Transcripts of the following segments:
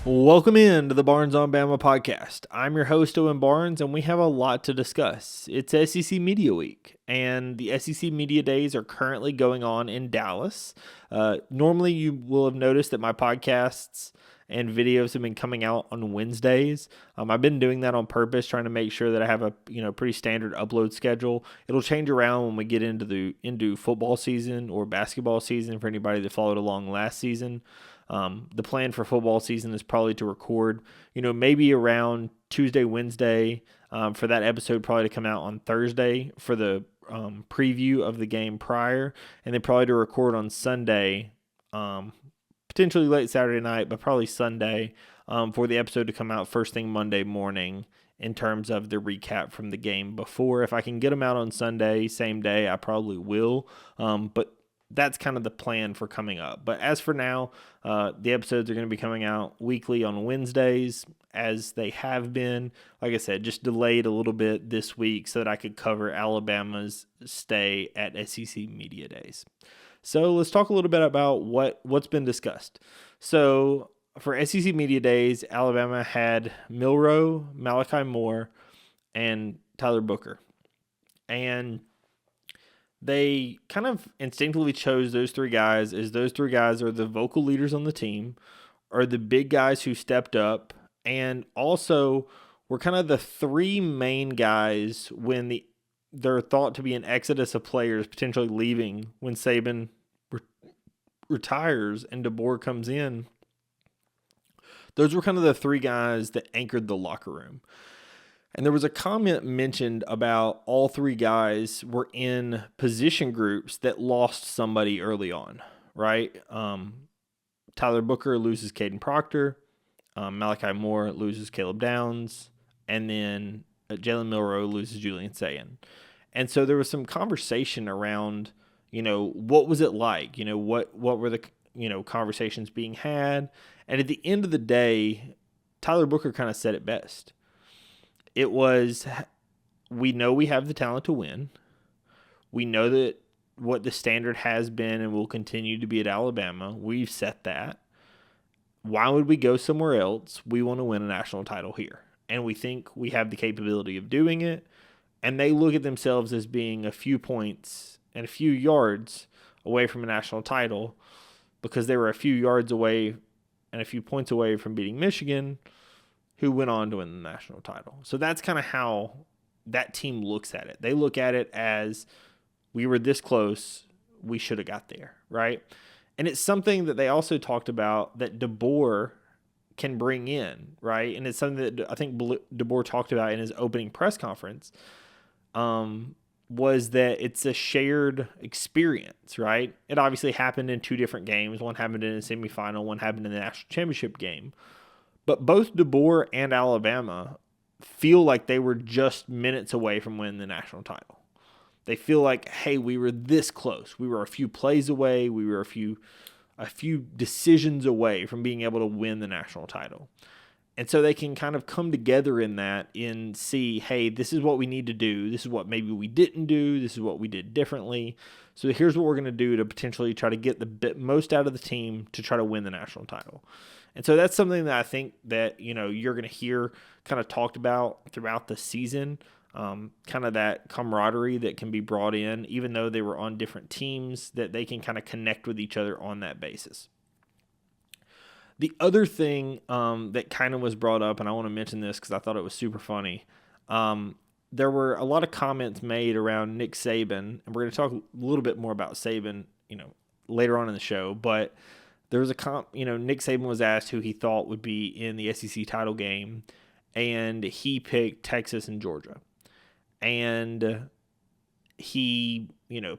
Welcome in to the Barnes on Bama podcast. I'm your host, Owen Barnes, and we have a lot to discuss. It's SEC Media Week, and the SEC Media Days are currently going on in Dallas. Normally, you will have noticed that my podcasts and videos have been coming out on Wednesdays. I've been doing that on purpose, trying to make sure that I have a pretty standard upload schedule. It'll change around when we get into football season or basketball season for anybody that followed along last season. The plan for football season is probably to record, maybe around Tuesday, Wednesday, for that episode probably to come out on Thursday for the preview of the game prior, and then probably to record on Sunday, potentially late Saturday night, but probably Sunday, for the episode to come out first thing Monday morning in terms of the recap from the game before. If I can get them out on Sunday, same day, I probably will, but that's kind of the plan for coming up. But as for now, the episodes are going to be coming out weekly on Wednesdays, as they have been. Like I said, just delayed a little bit this week so that I could cover Alabama's stay at SEC Media Days. So let's talk a little bit about what's been discussed. So for SEC Media Days, Alabama had Milroe, Malachi Moore, and Tyler Booker. And they kind of instinctively chose those three guys, as those three guys are the vocal leaders on the team, are the big guys who stepped up, and also were kind of the three main guys when they're thought to be an exodus of players potentially leaving when Saban retires and DeBoer comes in. Those were kind of the three guys that anchored the locker room. And there was a comment mentioned about all three guys were in position groups that lost somebody early on, right? Tyler Booker loses Caden Proctor. Malachi Moore loses Caleb Downs. And then Jalen Milroe loses Julian Sayin. And so there was some conversation around, what was it like? What were the, conversations being had? And at the end of the day, Tyler Booker kind of said it best. It was, we know we have the talent to win. We know that what the standard has been and will continue to be at Alabama. We've set that. Why would we go somewhere else? We want to win a national title here. And we think we have the capability of doing it. And they look at themselves as being a few points and a few yards away from a national title, because they were a few yards away and a few points away from beating Michigan, who went on to win the national title. So that's kind of how that team looks at it. They look at it as, we were this close, we should have got there, right? And it's something that they also talked about that DeBoer can bring in, right? And it's something that I think DeBoer talked about in his opening press conference, was that it's a shared experience, right? It obviously happened in two different games. One happened in a semifinal, one happened in the national championship game. But both DeBoer and Alabama feel like they were just minutes away from winning the national title. They feel like, hey, we were this close. We were a few plays away. We were a few decisions away from being able to win the national title. And so they can kind of come together in that and see, hey, this is what we need to do. This is what maybe we didn't do. This is what we did differently. So here's what we're going to do to potentially try to get the most out of the team to try to win the national title. And so that's something that I think that, you're going to hear kind of talked about throughout the season, kind of that camaraderie that can be brought in, even though they were on different teams, that they can kind of connect with each other on that basis. The other thing that kind of was brought up, and I want to mention this because I thought it was super funny, there were a lot of comments made around Nick Saban, and we're going to talk a little bit more about Saban, later on in the show, but there was Nick Saban was asked who he thought would be in the SEC title game, and he picked Texas and Georgia. And he,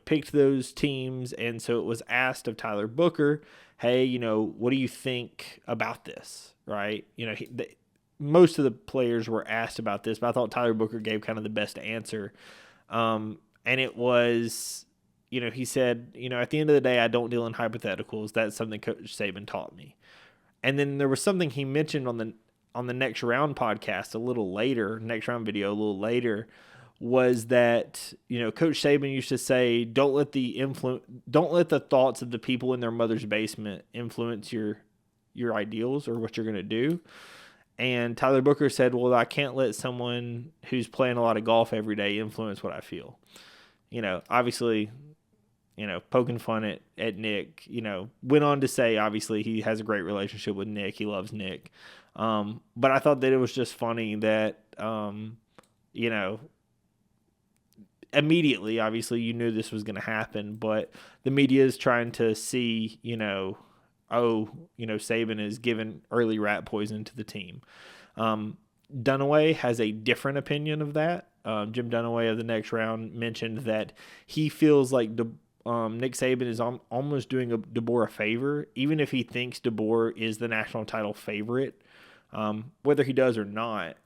picked those teams, and so it was asked of Tyler Booker, hey, what do you think about this, right? Most of the players were asked about this, but I thought Tyler Booker gave kind of the best answer. And it was, he said, at the end of the day, I don't deal in hypotheticals. That's something Coach Saban taught me. And then there was something he mentioned on the Next Round podcast a little later, Next Round video a little later, was that, Coach Saban used to say, don't let the thoughts of the people in their mother's basement influence your your ideals or what you're going to do. And Tyler Booker said, well, I can't let someone who's playing a lot of golf every day influence what I feel. Obviously, poking fun at Nick, went on to say, obviously, he has a great relationship with Nick. He loves Nick. But I thought that it was just funny that, immediately, obviously, you knew this was going to happen, but the media is trying to see, Saban is giving early rat poison to the team. Dunaway has a different opinion of that. Jim Dunaway of the Next Round mentioned that he feels like Nick Saban is almost doing DeBoer a favor, even if he thinks DeBoer is the national title favorite, whether he does or not.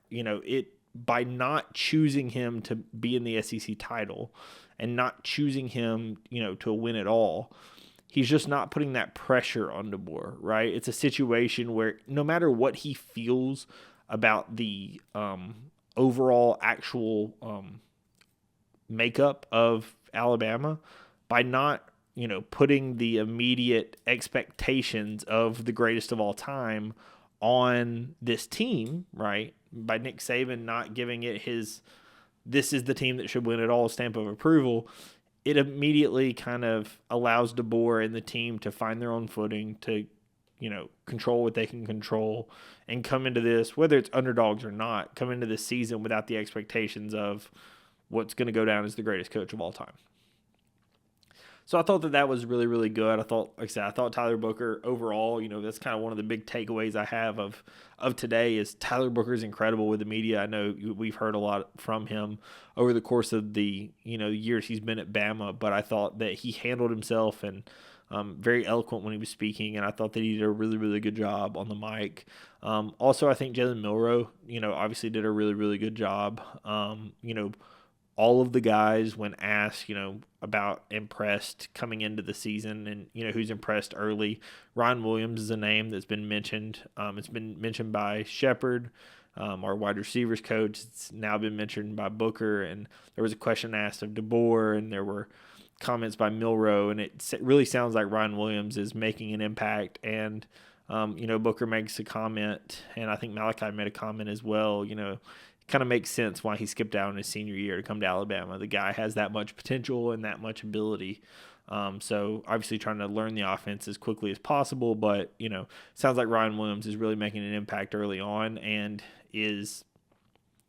By not choosing him to be in the SEC title and not choosing him, to win it all, he's just not putting that pressure on DeBoer, right? It's a situation where no matter what he feels about the overall actual makeup of Alabama, by not, putting the immediate expectations of the greatest of all time on this team, right? By Nick Saban not giving it this is the team that should win it all stamp of approval, it immediately kind of allows DeBoer and the team to find their own footing, to, control what they can control, and come into this, whether it's underdogs or not, come into this season without the expectations of what's going to go down as the greatest coach of all time. So I thought that was really, really good. I thought Tyler Booker overall, that's kind of one of the big takeaways I have of today is Tyler Booker's incredible with the media. I know we've heard a lot from him over the course of the, years he's been at Bama, but I thought that he handled himself and very eloquent when he was speaking, and I thought that he did a really, really good job on the mic. Also, I think Jalen Milroe, obviously did a really, really good job. All of the guys, when asked, about impressed coming into the season and, who's impressed early, Ryan Williams is a name that's been mentioned. It's been mentioned by Shepard, our wide receivers coach. It's now been mentioned by Booker, and there was a question asked of DeBoer, and there were comments by Milroe, and it really sounds like Ryan Williams is making an impact. And, Booker makes a comment, and I think Malachi made a comment as well, kind of makes sense why he skipped out in his senior year to come to Alabama. The guy has that much potential and that much ability. So obviously trying to learn the offense as quickly as possible, but, sounds like Ryan Williams is really making an impact early on and is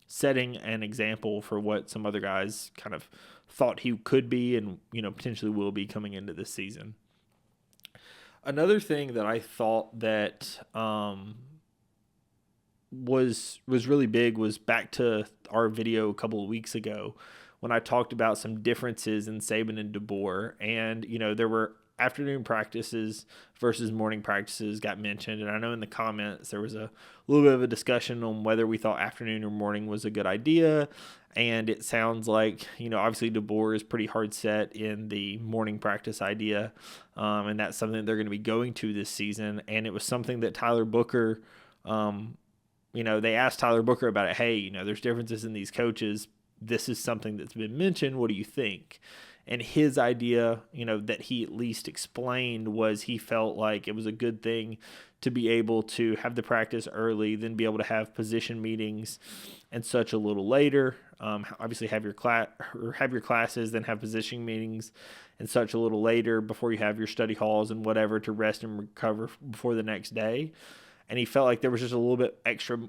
setting an example for what some other guys kind of thought he could be and, potentially will be coming into this season. Another thing that I thought that was really big was back to our video a couple of weeks ago when I talked about some differences in Saban and DeBoer, and there were afternoon practices versus morning practices got mentioned, and I know in the comments there was a little bit of a discussion on whether we thought afternoon or morning was a good idea, and it sounds like obviously DeBoer is pretty hard set in the morning practice idea, and that's something that they're going to be going to this season, and it was something that Tyler Booker they asked Tyler Booker about it. Hey, there's differences in these coaches. This is something that's been mentioned. What do you think? And his idea, that he at least explained was he felt like it was a good thing to be able to have the practice early, then be able to have position meetings and such a little later. Obviously have your classes, then have position meetings and such a little later before you have your study halls and whatever to rest and recover before the next day. And he felt like there was just a little bit extra,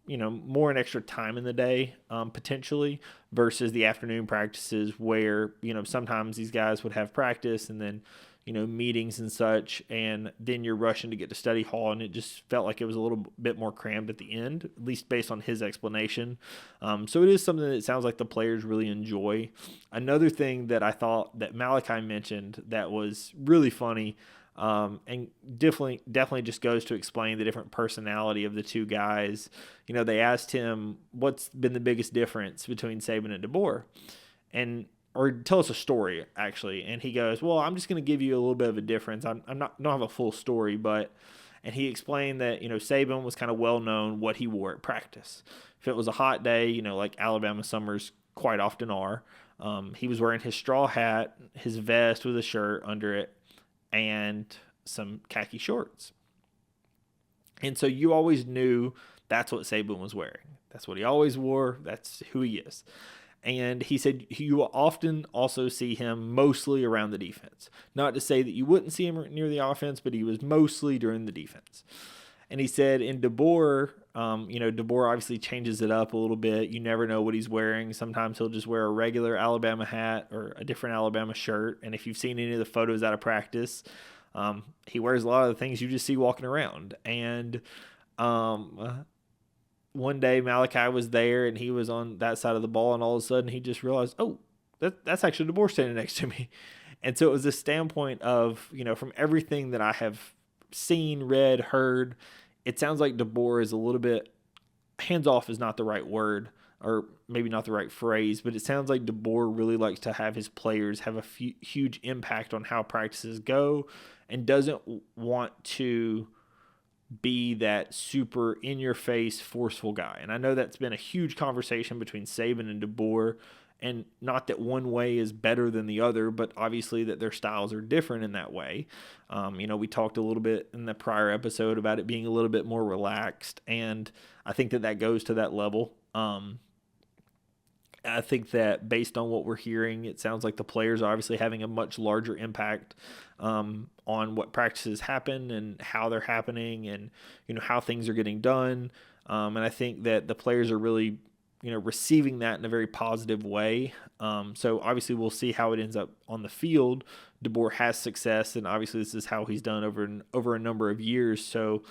more an extra time in the day, potentially, versus the afternoon practices where, sometimes these guys would have practice and then, meetings and such, and then you're rushing to get to study hall, and it just felt like it was a little bit more crammed at the end, at least based on his explanation. So it is something that it sounds like the players really enjoy. Another thing that I thought that Malachi mentioned that was really funny, and definitely just goes to explain the different personality of the two guys. They asked him, what's been the biggest difference between Saban and DeBoer? Or tell us a story, actually. And he goes, well, I'm just going to give you a little bit of a difference. I don't have a full story, and he explained that, Saban was kind of well known what he wore at practice. If it was a hot day, like Alabama summers quite often are, he was wearing his straw hat, his vest with a shirt under it, and some khaki shorts. And so you always knew that's what Saban was wearing. That's what he always wore. That's who he is. And he said you will often also see him mostly around the defense. Not to say that you wouldn't see him near the offense, but he was mostly during the defense. And he said in DeBoer, DeBoer obviously changes it up a little bit. You never know what he's wearing. Sometimes he'll just wear a regular Alabama hat or a different Alabama shirt. And if you've seen any of the photos out of practice, he wears a lot of the things you just see walking around. And one day Malachi was there and he was on that side of the ball, and all of a sudden he just realized, oh, that's actually DeBoer standing next to me. And so it was a standpoint of, from everything that I have seen, read, heard, it sounds like DeBoer is a little bit, hands off is not the right word, or maybe not the right phrase, but it sounds like DeBoer really likes to have his players have a huge impact on how practices go, and doesn't want to be that super in-your-face, forceful guy. And I know that's been a huge conversation between Saban and DeBoer, and not that one way is better than the other, but obviously that their styles are different in that way. We talked a little bit in the prior episode about it being a little bit more relaxed, and I think that goes to that level. I think that based on what we're hearing, it sounds like the players are obviously having a much larger impact on what practices happen and how they're happening, and how things are getting done. And I think that the players are really receiving that in a very positive way. So obviously we'll see how it ends up on the field. DeBoer has success, and obviously this is how he's done over a number of years. So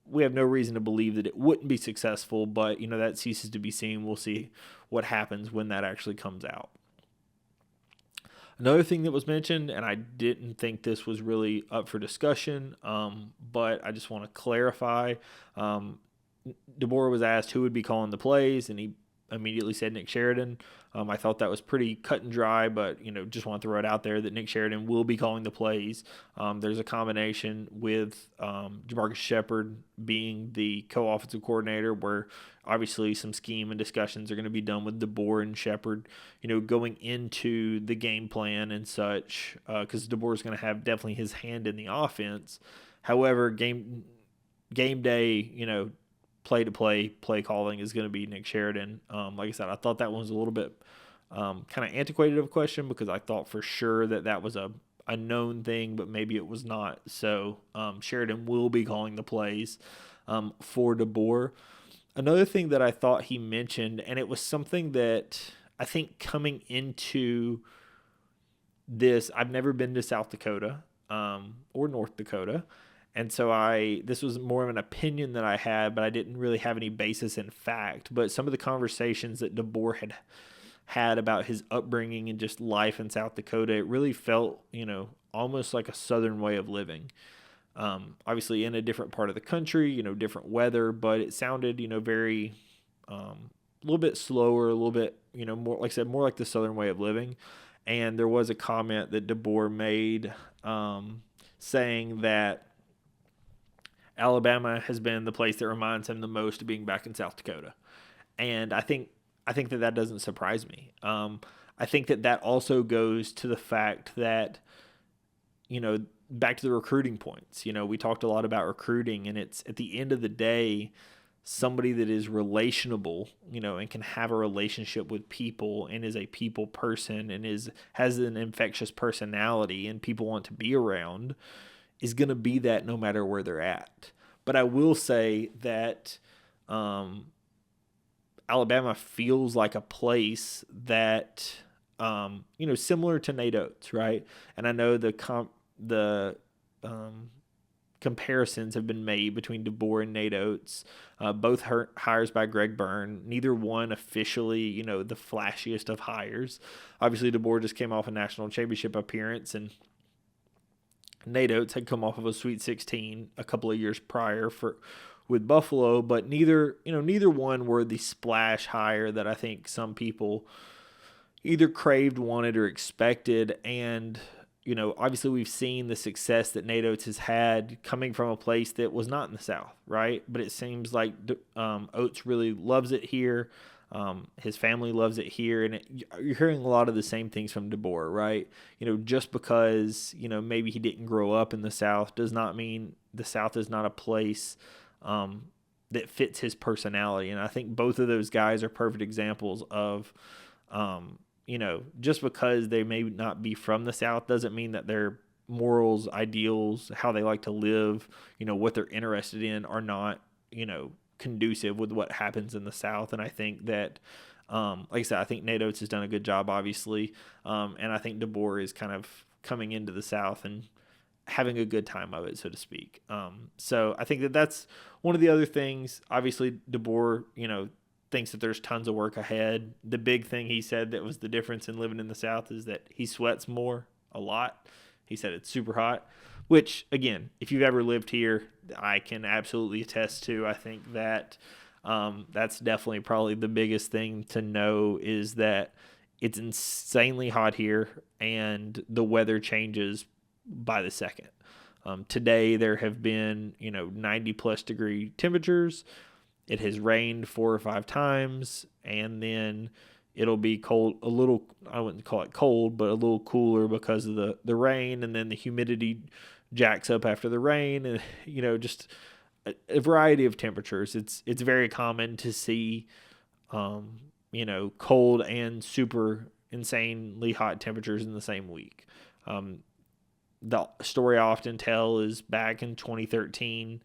we have no reason to believe that it wouldn't be successful, but that ceases to be seen. We'll see what happens when that actually comes out. Another thing that was mentioned, and I didn't think this was really up for discussion, but I just want to clarify. DeBoer was asked who would be calling the plays, and he immediately said Nick Sheridan. I thought that was pretty cut and dry, but just want to throw it out there that Nick Sheridan will be calling the plays. There's a combination with Jamarcus Shepard being the co-offensive coordinator, where obviously some scheme and discussions are going to be done with DeBoer and Shepard, going into the game plan and such, because DeBoer is going to have definitely his hand in the offense. However, game day, play calling is going to be Nick Sheridan. Like I said, I thought that one was a little bit kind of antiquated of a question, because I thought for sure that was a known thing, but maybe it was not. So Sheridan will be calling the plays for DeBoer. Another thing that I thought he mentioned, and it was something that I think coming into this, I've never been to South Dakota or North Dakota. And so this was more of an opinion that I had, but I didn't really have any basis in fact. But some of the conversations that DeBoer had about his upbringing and just life in South Dakota, it really felt, almost like a Southern way of living. Obviously in a different part of the country, different weather, but it sounded, very, a little bit slower, a little bit, more, like I said, more like the Southern way of living. And there was a comment that DeBoer made saying that Alabama has been the place that reminds him the most of being back in South Dakota. And I think that doesn't surprise me. I think that also goes to the fact that, back to the recruiting points, we talked a lot about recruiting, and it's at the end of the day, somebody that is relationable, and can have a relationship with people and is a people person and has an infectious personality and people want to be around, is going to be that no matter where they're at. But I will say that Alabama feels like a place that, similar to Nate Oates, right? And I know the comparisons have been made between DeBoer and Nate Oates, both hires by Greg Byrne, neither one officially, the flashiest of hires. Obviously, DeBoer just came off a national championship appearance, and Nate Oates had come off of a Sweet 16 a couple of years prior with Buffalo, but neither one were the splash hire that I think some people either craved, wanted, or expected. And obviously we've seen the success that Nate Oates has had coming from a place that was not in the South, right? But it seems like Oates really loves it here. His family loves it here, and you're hearing a lot of the same things from DeBoer, right? Just because, maybe he didn't grow up in the South does not mean the South is not a place that fits his personality. And I think both of those guys are perfect examples of, just because they may not be from the South doesn't mean that their morals, ideals, how they like to live, what they're interested in are not, conducive with what happens in the South. And I think that, like I said, I think Nate Oates has done a good job, obviously. And I think DeBoer is kind of coming into the South and having a good time of it, so to speak. So I think that that's one of the other things. Obviously, DeBoer, thinks that there's tons of work ahead. The big thing he said that was the difference in living in the South is that he sweats more, a lot. He said it's super hot, which, again, if you've ever lived here, I can absolutely attest to. I think that that's definitely probably the biggest thing to know is that it's insanely hot here and the weather changes by the second. Today there have been 90 plus degree temperatures. It has rained 4 or 5 times, and then it'll be cold, a little, I wouldn't call it cold, but a little cooler because of the rain, and then the humidity jacks up after the rain, and just a variety of temperatures. It's very common to see cold and super insanely hot temperatures in the same week. The story I often tell is back in 2013,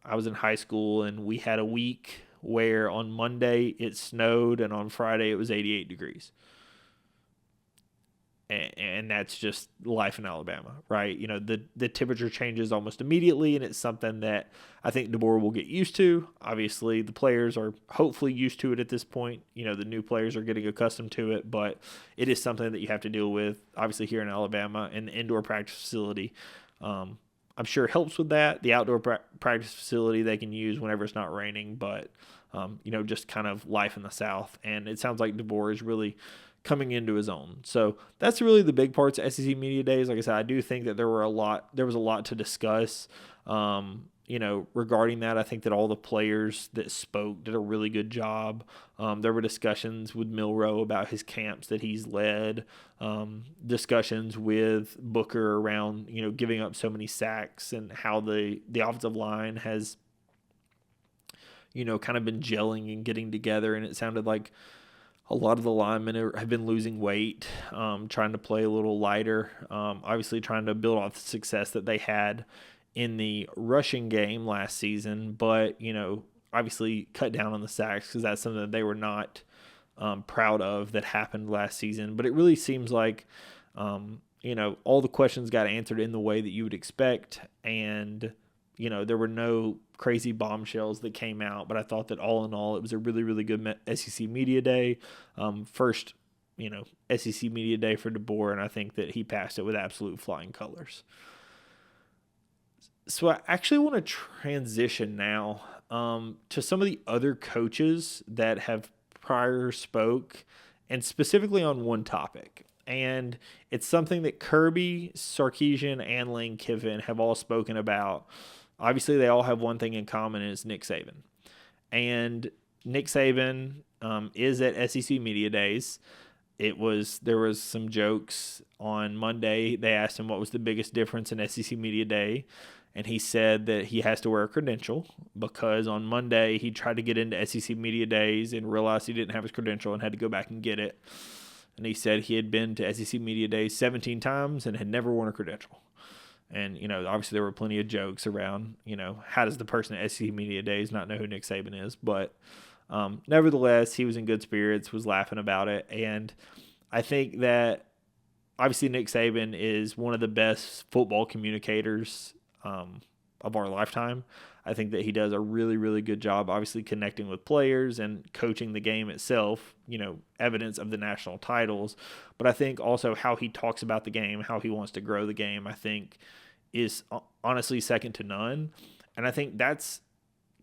I was in high school and we had a week where on Monday it snowed and on Friday it was 88 degrees. And that's just life in Alabama, right? The temperature changes almost immediately, and it's something that I think DeBoer will get used to. Obviously, the players are hopefully used to it at this point. The new players are getting accustomed to it, but it is something that you have to deal with, obviously, here in Alabama. And the indoor practice facility, I'm sure helps with that. The outdoor practice facility they can use whenever it's not raining, but, just kind of life in the South. And it sounds like DeBoer is really coming into his own. So that's really the big parts of SEC Media Days. Like I said, I do think that there was a lot to discuss, regarding that. I think that all the players that spoke did a really good job. There were discussions with Milroe about his camps that he's led, discussions with Booker around, giving up so many sacks and how the offensive line has, kind of been gelling and getting together. And it sounded like a lot of the linemen have been losing weight, trying to play a little lighter, obviously trying to build off the success that they had in the rushing game last season, but, obviously cut down on the sacks because that's something that they were not proud of that happened last season. But it really seems like, all the questions got answered in the way that you would expect, and there were no crazy bombshells that came out, but I thought that all in all, it was a really, really good SEC Media Day. First, SEC Media Day for DeBoer, and I think that he passed it with absolute flying colors. So I actually want to transition now to some of the other coaches that have prior spoke, and specifically on one topic. And it's something that Kirby, Sarkisian, and Lane Kiffin have all spoken about. Obviously, they all have one thing in common, and it's Nick Saban. And Nick Saban is at SEC Media Days. There was some jokes on Monday. They asked him what was the biggest difference in SEC Media Day, and he said that he has to wear a credential because on Monday he tried to get into SEC Media Days and realized he didn't have his credential and had to go back and get it. And he said he had been to SEC Media Days 17 times and had never worn a credential. And, obviously there were plenty of jokes around, how does the person at SEC Media Days not know who Nick Saban is? But nevertheless, he was in good spirits, was laughing about it. And I think that obviously Nick Saban is one of the best football communicators of our lifetime. I think that he does a really, really good job, obviously connecting with players and coaching the game itself, evidence of the national titles. But I think also how he talks about the game, how he wants to grow the game, I think is honestly second to none. And I think that's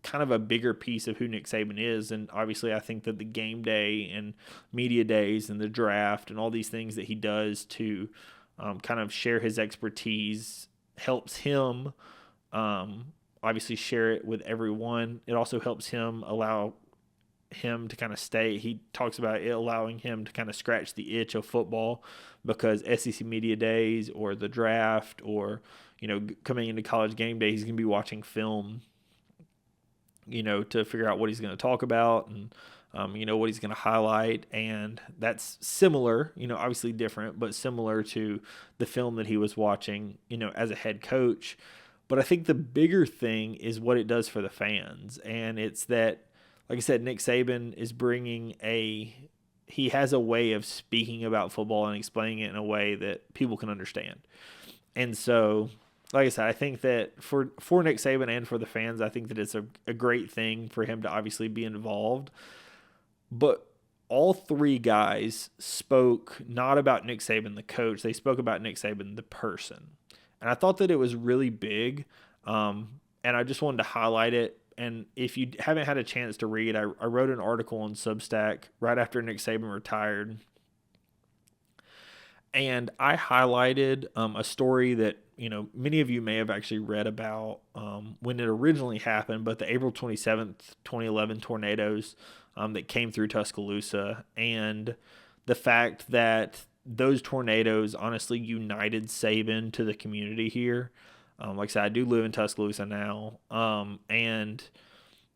kind of a bigger piece of who Nick Saban is. And obviously I think that the game day and media days and the draft and all these things that he does to kind of share his expertise helps him obviously share it with everyone. It also helps him allow him to kind of stay. He talks about it allowing him to kind of scratch the itch of football because SEC Media Days or the draft or, coming into college game day, he's going to be watching film to figure out what he's going to talk about and, what he's going to highlight. And that's similar, obviously different, but similar to the film that he was watching, as a head coach. But I think the bigger thing is what it does for the fans. And it's that, like I said, Nick Saban is he has a way of speaking about football and explaining it in a way that people can understand. And so, like I said, I think that for Nick Saban and for the fans, I think that it's a great thing for him to obviously be involved. But all three guys spoke not about Nick Saban, the coach. They spoke about Nick Saban, the person. And I thought that it was really big, and I just wanted to highlight it. And if you haven't had a chance to read, I wrote an article on Substack right after Nick Saban retired. And I highlighted a story that, many of you may have actually read about when it originally happened, but the April 27th, 2011 tornadoes that came through Tuscaloosa, and the fact that those tornadoes honestly united Saban to the community here. Like I said, I do live in Tuscaloosa now, and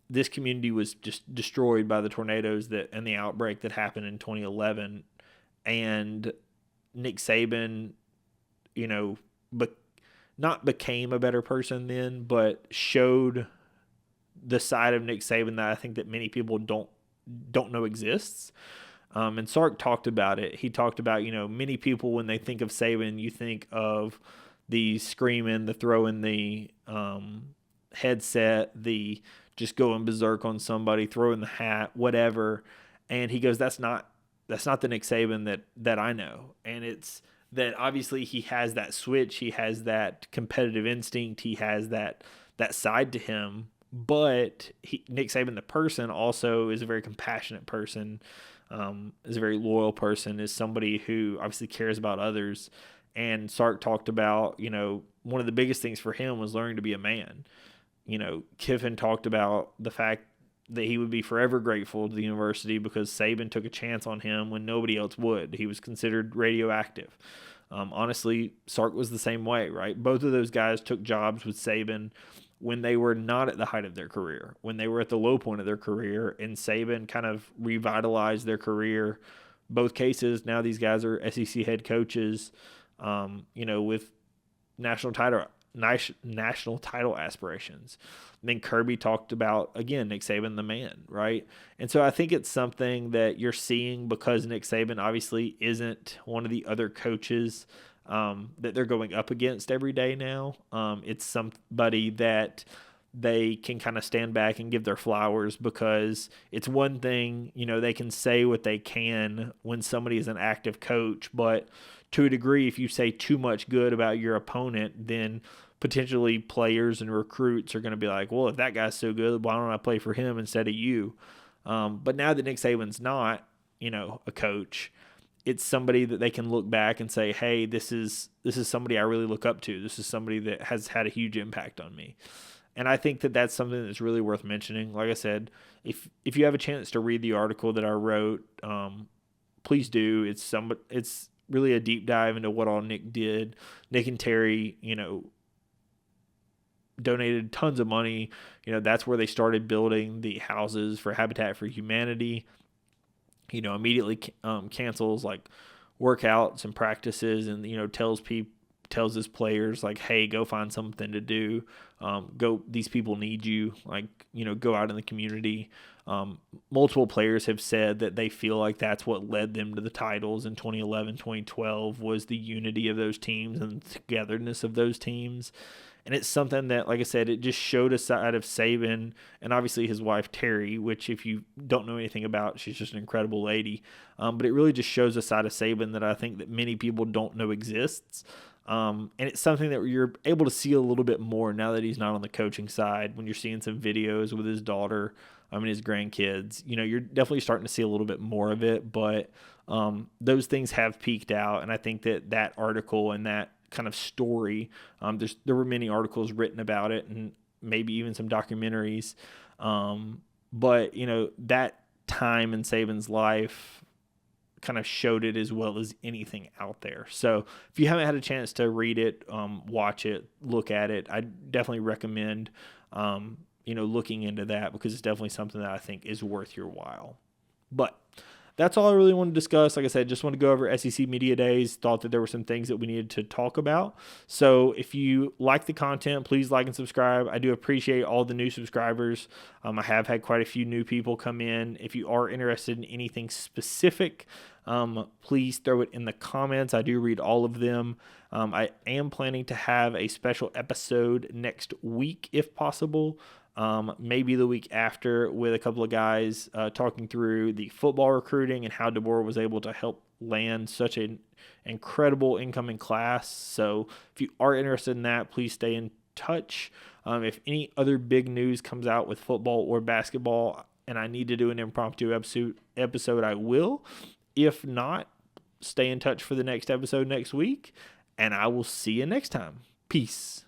this community was just destroyed by the tornadoes and the outbreak that happened in 2011. And Nick Saban, not became a better person then, but showed the side of Nick Saban that I think that many people don't know exists. And Sark talked about it. He talked about, many people, when they think of Saban, you think of the screaming, the throwing the headset, the just going berserk on somebody, throwing the hat, whatever. And he goes, that's not the Nick Saban that I know. And it's that obviously he has that switch, he has that competitive instinct, he has that side to him. But Nick Saban, the person, also is a very compassionate person. Is a very loyal person, is somebody who obviously cares about others. And Sark talked about, one of the biggest things for him was learning to be a man. Kiffin talked about the fact that he would be forever grateful to the university because Saban took a chance on him when nobody else would. He was considered radioactive. Honestly, Sark was the same way, right? Both of those guys took jobs with Saban when they were not at the height of their career, when they were at the low point of their career, and Saban kind of revitalized their career. Both cases, now these guys are SEC head coaches, with national title aspirations. And then Kirby talked about, again, Nick Saban, the man, right? And so I think it's something that you're seeing because Nick Saban obviously isn't one of the other coaches that they're going up against every day now. It's somebody that they can kind of stand back and give their flowers because it's one thing, they can say what they can when somebody is an active coach, but to a degree, if you say too much good about your opponent, then potentially players and recruits are going to be like, well, if that guy's so good, why don't I play for him instead of you? But now that Nick Saban's not, a coach, it's somebody that they can look back and say, hey, this is somebody I really look up to. This is somebody that has had a huge impact on me. And I think that that's something that's really worth mentioning. Like I said, if you have a chance to read the article that I wrote, please do. It's really a deep dive into what all Nick did. Nick and Terry, donated tons of money. That's where they started building the houses for Habitat for Humanity. Immediately cancels like workouts and practices, and tells his players like, hey, go find something to do. These people need you. Like, go out in the community. Multiple players have said that they feel like that's what led them to the titles in 2011, 2012 was the unity of those teams and the togetherness of those teams. And it's something that, like I said, it just showed a side of Saban and obviously his wife, Terry, which if you don't know anything about, she's just an incredible lady. But it really just shows a side of Saban that I think that many people don't know exists. And it's something that you're able to see a little bit more now that he's not on the coaching side. When you're seeing some videos with his daughter, his grandkids, you're definitely starting to see a little bit more of it. But those things have peaked out. And I think that article and that kind of story, there were many articles written about it and maybe even some documentaries. But that time in Saban's life kind of showed it as well as anything out there. So if you haven't had a chance to read it, watch it, look at it, I definitely recommend looking into that, because it's definitely something that I think is worth your while. But that's all I really want to discuss. Like I said, just want to go over SEC Media Days. Thought that there were some things that we needed to talk about. So if you like the content, please like and subscribe. I do appreciate all the new subscribers. I have had quite a few new people come in. If you are interested in anything specific, please throw it in the comments. I do read all of them. I am planning to have a special episode next week, if possible. Maybe the week after, with a couple of guys talking through the football recruiting and how DeBoer was able to help land such an incredible incoming class. So if you are interested in that, please stay in touch. If any other big news comes out with football or basketball and I need to do an impromptu episode, I will. If not, stay in touch for the next episode next week, and I will see you next time. Peace.